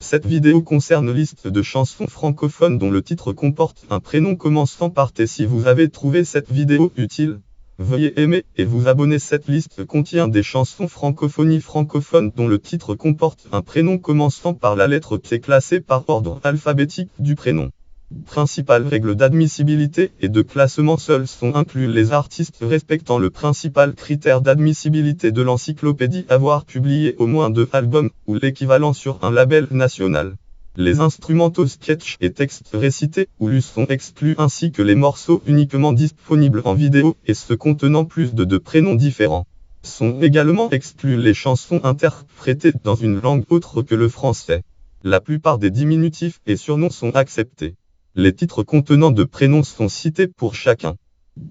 Cette vidéo concerne liste de chansons francophones dont le titre comporte un prénom commençant par T. Si vous avez trouvé cette vidéo utile, veuillez aimer et vous abonner. Cette liste contient des chansons francophonie francophones dont le titre comporte un prénom commençant par la lettre T classée par ordre alphabétique du prénom. Principales règles d'admissibilité et de classement: seuls sont inclus les artistes respectant le principal critère d'admissibilité de l'encyclopédie: avoir publié au moins 2 albums ou l'équivalent sur un label national. Les instrumentaux, sketchs et textes récités ou lus sont exclus, ainsi que les morceaux uniquement disponibles en vidéo et ceux contenant plus de 2 prénoms différents. Sont également exclus les chansons interprétées dans une langue autre que le français. La plupart des diminutifs et surnoms sont acceptés. Les titres contenant 2 prénoms sont cités pour chacun.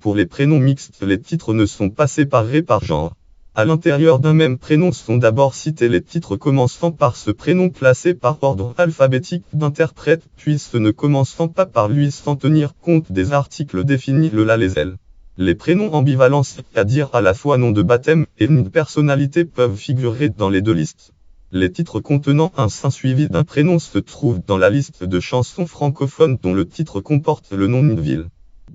Pour les prénoms mixtes, les titres ne sont pas séparés par genre. À l'intérieur d'un même prénom sont d'abord cités les titres commençant par ce prénom classés par ordre alphabétique d'interprète, puis ceux ne commençant pas par lui sans tenir compte des articles définis le la les elles. Les prénoms ambivalents, c'est-à-dire à la fois nom de baptême et nom de personnalité, peuvent figurer dans les 2 listes. Les titres contenant un saint suivi d'un prénom se trouvent dans la liste de chansons francophones dont le titre comporte le nom d'une ville.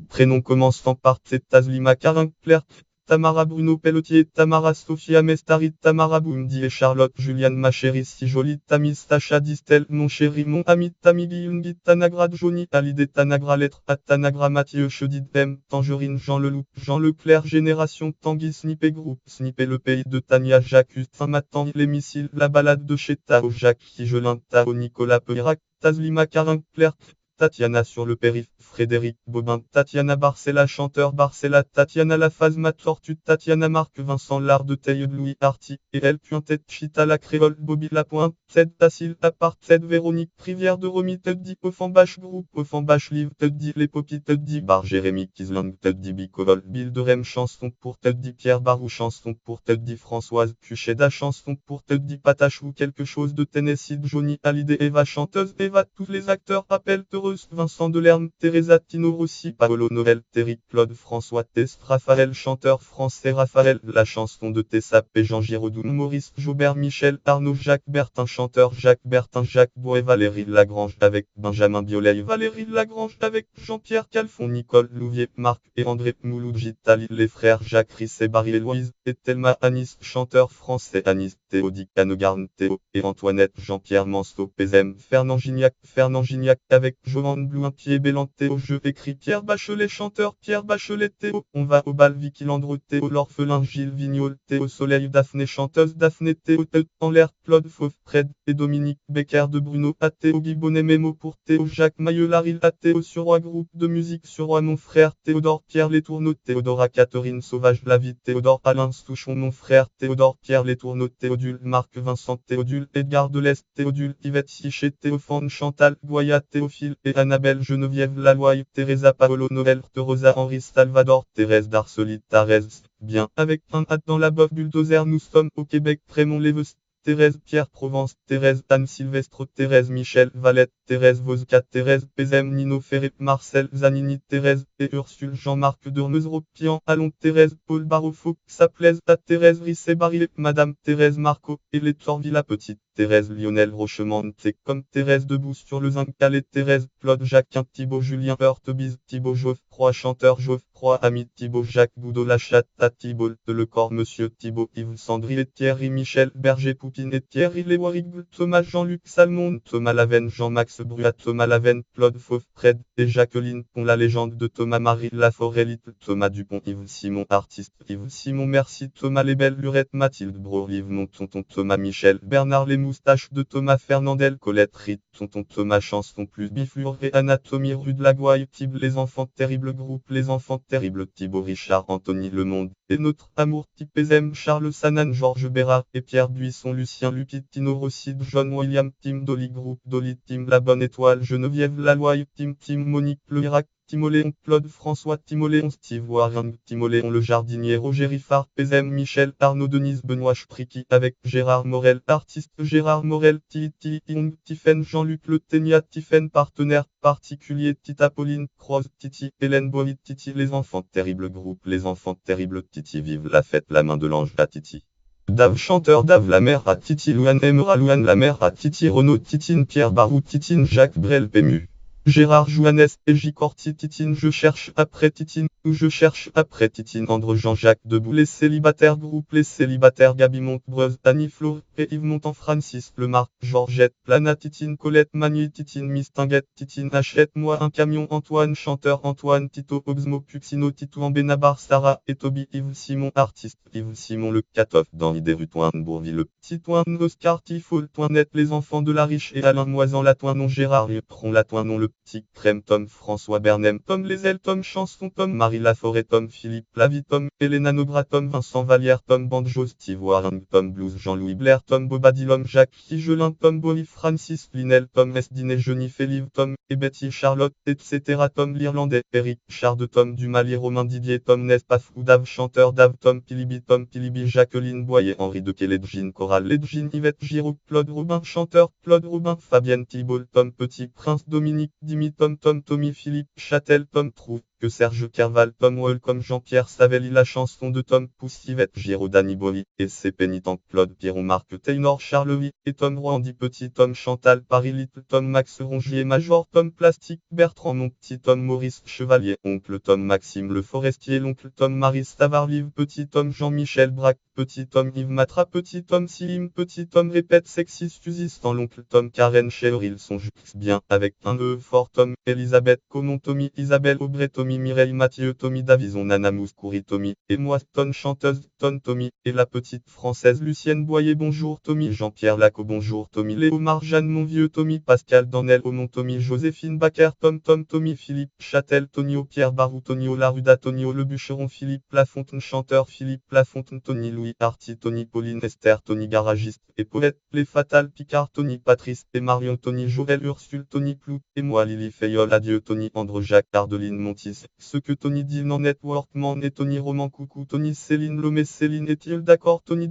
Prénom commençant par T: Taslima Carin Clerc, Tamara Bruno Pelletier, Tamara Sophia Mestarit, Tamara Boumdi et Charlotte Juliane. Ma chérie si jolie, Tamis Tacha Distel, mon chéri mon ami, Tamigi Yungi, Tanagra Johnny, Hallyday, Tanagra Lettre, à Tanagra Mathieu Chedid M, Tangerine Jean Leloup, Jean Leclerc Génération Tanguy Snippé Groupe, Snippé Le Pays de Tania Jacques Saint-Matan Les Missiles, La Balade de chez Tao Jacques Tigelin, Tao Nicolas Peirac, Taslima Carin Clerc, Tatiana sur le périph', Frédéric Bobin, Tatiana Barcella chanteur Barcella, Tatiana La Phasma Tortue, Tatiana Marc Vincent L'Art de Taille de Louis Arty, et elle Puintette Chita La Créole, Bobby Lapointe, Ted Tacile Apart, Ted Véronique, Rivière de Romy, Teddy Offenbach Groupe, Offenbach Livre, Teddy Les Popis, Teddy Bar, Jérémy Kisling, Teddy Bicovol, Bill de Rem, chanson pour Teddy Pierre Barou, chanson pour Teddy Françoise Cucheda, chanson pour Teddy Patache ou quelque chose de Tennessee, Johnny Hallyday, Eva chanteuse, Eva, tous les acteurs appellent heureuse, Vincent Delerme, Teresa Tino Rossi, Paolo Noël, Terry, Claude François Tess, Raphaël chanteur français, Raphaël, la chanson de Tessa P, Jean Giraudoux, Maurice Jaubert, Michel Arnaud, Jacques Bertin chanteur, Jacques Bertin, Jacques Boé, Valérie Lagrange avec Benjamin Biolay, Valérie Lagrange avec Jean-Pierre Calfon, Nicole Louvier, Marc et André Mouloudji, Tali, les frères Jacques Risset, Barry et Louise, et Thelma Anis, chanteur français, Anis, Théodie Canegarn, Théo, et Antoinette, Jean-Pierre Manceau, Pézem, Fernand Gignac avec Joanne Blou, un pied bélant, Théo, je écris Pierre Bachelet, chanteur Pierre Bachelet, Théo, on va au bal, Vicky Landreau, Théo, l'orphelin Gilles Vignol, Théo Soleil, Daphné chanteuse, Daphné, Théo, Théo, en l'air, Claude Fauve, Fred, et Dominique Becker de Bruno, à Théo Guy Bonnet, Mémo pour Théo, Jacques Mailleux, Laril, à Théo Surroi, groupe de musique Surroi, mon frère, Théodore, Pierre Les Tourneaux, Théodora, Catherine Sauvage, la vie, Théodore, Alain Souchon, mon frère, Théodore, Pierre Les Tourneaux, Théodule, Marc Vincent, Théodule, Edgar Delest, Théodule, Yvette Sichet, Théophane, Chantal, Goya, Théophile, et Annabelle, Geneviève Laloy, Teresa Paolo Noël, Rosa Henri Salvador, Thérèse Darcely, Thérèse, bien, avec un hâte dans la bof bulldozer, nous sommes au Québec, Prémont-Lévesque, Thérèse Pierre Provence, Thérèse Anne Sylvestre, Thérèse Michel Valette, Thérèse Vosca, Thérèse Pézem, Nino Ferré, Marcel Zanini, Thérèse et Ursule, Jean-Marc Dermeuse, Ropian, Allons, Thérèse, Paul Barofo, ça plaise à Thérèse Risset Barillé, Madame Thérèse Marco, et les Torvilla Petite, Thérèse Lionel Rochemont, comme Thérèse Debout sur le zinc, Calais, Thérèse, Claude Jacquin, Thibaut Julien Heurtebise, Thibaut Geoffroy, chanteur Geoffroy, ami Thibaut Jacques Boudot, La Chatte, Thibaut de Le Corps, Monsieur Thibaut, Yves Sandry, Thierry Michel Berger, Poupine et Thierry Léwaric, Thomas Jean-Luc Salmon, Thomas Lavenne, Jean-Max Bruat, Thomas Lavenne, Claude Fauve, Fred et Jacqueline Pont, la légende de Thomas Marie Laforelite, Thomas Dupont, Yves Simon, artiste, Yves Simon, merci Thomas Les Belles Lurettes, Mathilde Bro, Yves mon tonton Thomas Michel, Bernard Les Moustaches de Thomas Fernandel, Colette Rit, tonton Thomas Chanson plus Biflure et Anatomie rue de la Gouaille, Tib les enfants terribles, groupe les enfants terribles, Thibaut Richard, Anthony Le Monde, et notre amour Tipézem, Charles Sanan, Georges Bérard et Pierre Buisson, Lucien Lupit, Tino Rossi, John William, Tim Dolly Group, Dolly Tim La Bonne Étoile, Geneviève Laloy, Tim Monique Le Irak, Timoléon, Claude François, Timoléon, Steve Warren, Timoléon Le Jardinier, Roger Riffard, Pézem, Michel Arnaud, Denise Benoît Spriki, avec Gérard Morel, artiste Gérard Morel, Titi Young, Tiffen, Jean-Luc Le Ténia, Tiffen, partenaire particulier, Tita Pauline, Croze, Titi, Hélène Boy, Titi, les enfants terribles, groupe les enfants terribles, Titi, vive la fête, la main de l'ange à Titi. Dave chanteur Dave la mère à Titi Louane Emera Louane la mère à Titi Renaud Titine Pierre Barou Titine Jacques Brel Pému. Gérard Joannes et J. Corti Titine je cherche après Titine, ou je cherche après Titine André Jean-Jacques Debout les célibataires groupe les célibataires Gabi Montbreuse, Annie Flo, et Yves Montand Francis Lemar, Georgette, Plana Titine Colette Magny Titine Mistinguette Titine achète-moi un camion Antoine chanteur Antoine Tito Oxmo Puxino Tito en Benabar Sarah et Toby Yves Simon artiste Yves Simon le Catoff dans l'idée rue Toine Bourville le Petit Toine Oscar Tifol Toinette les enfants de la riche et Alain Moisan la Toine non Gérard Lupron la Toine non le Petit Crème Tom François Bernem Tom Les Ailes Tom Chanson Tom Marie Laforêt Tom Philippe Lavie Tom Elena Nobra Tom Vincent Vallière Tom Banjo Steve Warren Tom Blues Jean-Louis Blair Tom Bobadillon Jacques Tigelin Tom Boy Francis Linel Tom Esdiné Jenny Félive Tom et Betty Charlotte etc. Tom l'Irlandais Eric Chard Tom Dumalier Romain Didier Tom Nespaf ou Dave chanteur Dave Tom Pilibi Jacqueline Boyer Henri de Kelly Jean Coral Jean Yvette Giraud Claude Robin chanteur Claude Robin Fabienne Thibault Tom Petit Prince Dominique Dimi Tom Tommy Philippe Châtel Tom Trou que Serge Carval Tom Wall comme Jean-Pierre Savelli la chanson de Tom Pousse Yvette Giraud Dany Boy et ses pénitents Claude Piron Marc Taylor Charlevis et Tom Randy Petit Tom Chantal Paris Little Tom Max Rongier Major Tom Plastique Bertrand Mon Petit Tom Maurice Chevalier Oncle Tom Maxime Le Forestier L'Oncle Tom Marie Stavarlive Petit Tom Jean-Michel Braque Petit Tom Yves Matra Petit Tom Silim Petit Tom Répète Sexy Suzistan L'Oncle Tom Karen Scherer ils sont juste bien avec un E fort Tom Elisabeth Comon Tommy Isabelle Aubray Tommy Mireille Mathieu Tommy Davison Nana Mouskouri Tommy et moi Ton chanteuse Ton Tommy et la petite française Lucienne Boyer bonjour Tommy Jean-Pierre Laco bonjour Tommy Léo Marjane mon vieux Tommy Pascal Danel Aumont Tommy Joséphine Baker Tom Tommy Philippe Châtel Tonio Pierre Barou Tonio Laruda Tonio Le Bûcheron Philippe Lafontaine chanteur Philippe Lafontaine Tony Louis Arty Tony Pauline Esther Tony garagiste et poète Les Fatales Picard Tony Patrice et Marion Tony Joël Ursule Tony Plou et moi Lily Fayol adieu Tony André Jacques Ardeline Montis ce que Tony dit en networkman et Tony Roman coucou Tony Céline Lomé Céline est-il d'accord Tony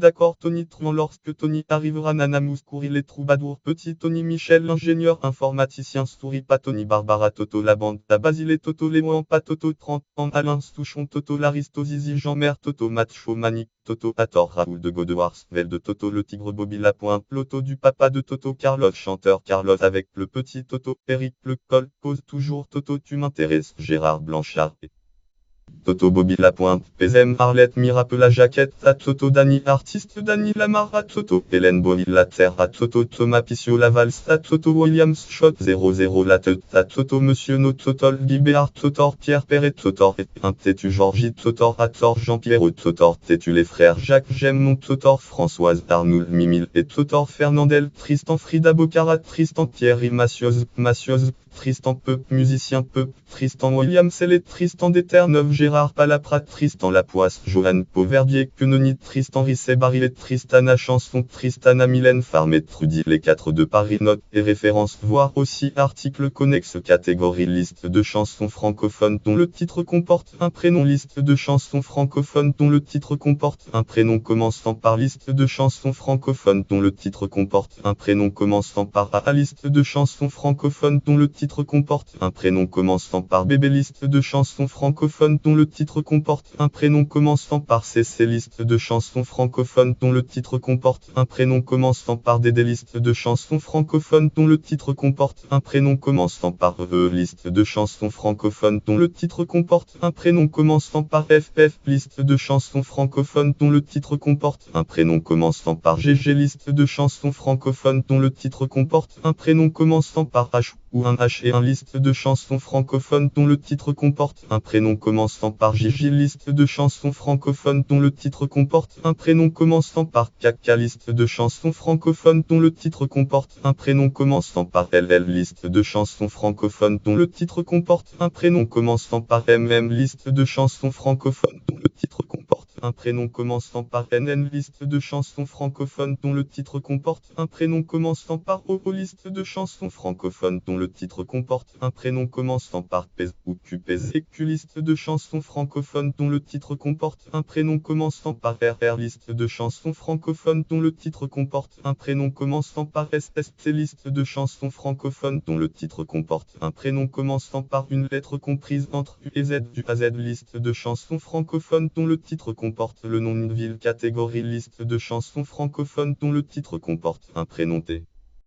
Tron lorsque Tony arrivera Nana Mouskouri les troubadours petit Tony Michel l'ingénieur informaticien Stouri pas Tony Barbara Toto la bande la Basile Toto les mots en pas Toto 30 en Alain Stouchon Toto l'Aristo Zizi Jean-Mère Toto Macho Manic Toto Hathor Raoul de Godewars Vel de Toto le tigre Bobby Lapointe Loto du papa de Toto Carlos chanteur Carlos avec le petit Toto Eric le col pose toujours Toto tu m'intéresses Gérard Blanchard et Toto Bobby Lapointe, PZM Arlette Mirape la jaquette à Toto Dany artiste Dany Lamar à Toto Hélène Boy la terre à Toto Thomas Pissio la valse à Toto Williams Shot 00 la tête à Toto Monsieur No Totol Guibéard Totor Pierre Perret Totor et un têtu Georgie Totor à Tor Jean-Pierre Totor têtu les frères Jacques J'aime mon Totor Françoise Arnoul Mimile et Totor Fernandel Tristan Frida Bocarat Tristan Thierry Massiose Tristan Peup musicien Peup Tristan Williams et Tristan d'Eterneuve Gérard Palaprat Tristan Lapoisse Johan Pauverdier Quenoni Tristan Risset Barillet Tristana Chanson Tristana Mylène Farmet Trudy les 4 de Paris Notes et références voir aussi article connexe catégorie liste de chansons francophones dont le titre comporte un prénom liste de chansons francophones dont le titre comporte un prénom commençant par liste de chansons francophones dont le titre comporte un prénom commençant par A liste de chansons francophones dont le titre comporte un prénom commençant par bébé liste de chansons francophones dont le titre comporte un prénom commençant par CC liste de chansons francophones dont le titre comporte un prénom commençant par Dédé liste de chansons francophones dont le titre comporte un prénom commençant par liste de chansons francophones dont le titre comporte un prénom commençant par FF liste de chansons francophones dont le titre comporte un prénom commençant par GG liste de chansons francophones dont le titre comporte un prénom commençant par H ou un H et un liste de chansons francophones dont le titre comporte un prénom commençant par JJ liste de chansons francophones dont le titre comporte un prénom commençant par KK liste de chansons francophones dont le titre comporte un prénom commençant par LL liste de chansons francophones dont le titre comporte un prénom commençant par MM liste de chansons francophones dont le titre comporte un prénom commençant par NN liste de chansons francophones dont le titre comporte un prénom commençant par O liste de chansons francophones dont le titre comporte un prénom commençant par PES ou QPZ et Q liste de chansons francophones dont le titre comporte un prénom commençant par RR liste de chansons francophones dont le titre comporte un prénom commençant par SST liste de chansons francophones dont le titre comporte un prénom commençant par une lettre comprise entre U et Z du A Z liste de chansons francophones dont le titre comporte comporte le nom d'une ville. Catégorie liste de chansons francophones dont le titre comporte un prénom T.